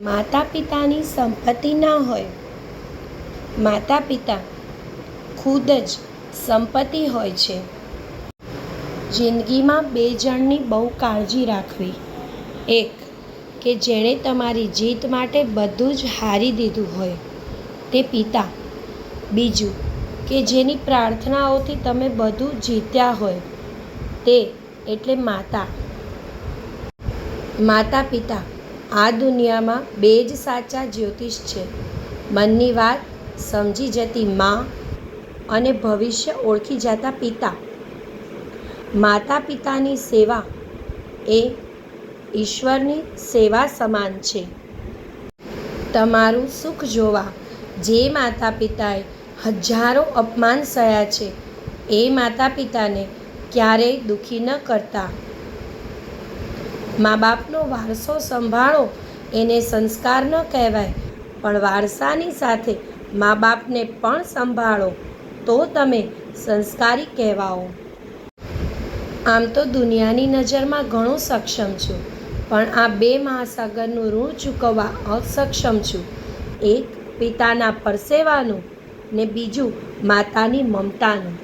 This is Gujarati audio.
માતા પિતાની સંપત્તિ ના હોય. માતા પિતા ખુદ જ સંપત્તિ હોય છે. જિંદગીમાં બે જણની બહુ કાળજી રાખવી. એક કે જેણે તમારી જીત માટે બધું જ હારી દીધું હોય તે પિતા. બીજું કે જેની પ્રાર્થનાઓથી તમે બધું જીત્યા હોય તે એટલે માતા. માતા પિતા આ દુનિયામાં બે જ સાચા જ્યોતિષ છે. મનની વાત સમજી જતી મા અને ભવિષ્ય ઓળખી જતા પિતા. માતા પિતાની સેવા એ ઈશ્વરની સેવા સમાન છે. તમારું સુખ જોવા જે માતા પિતાએ હજારો અપમાન સહ્યા છે એ માતા પિતાને ક્યારેય દુઃખી ન કરતા. મા બાપનો વારસો સંભાળો એને સંસ્કાર ન કહેવાય, પણ વારસાની સાથે મા બાપને પણ સંભાળો તો તમે સંસ્કારી કહેવાઓ. આમ તો દુનિયાની નજરમાં ઘણો સક્ષમ છું, પણ આ બે મહાસાગરનું ઋણ ચૂકવવા અસક્ષમ છું. એક પિતાના પરસેવાનું ને બીજું માતાની મમતાનું.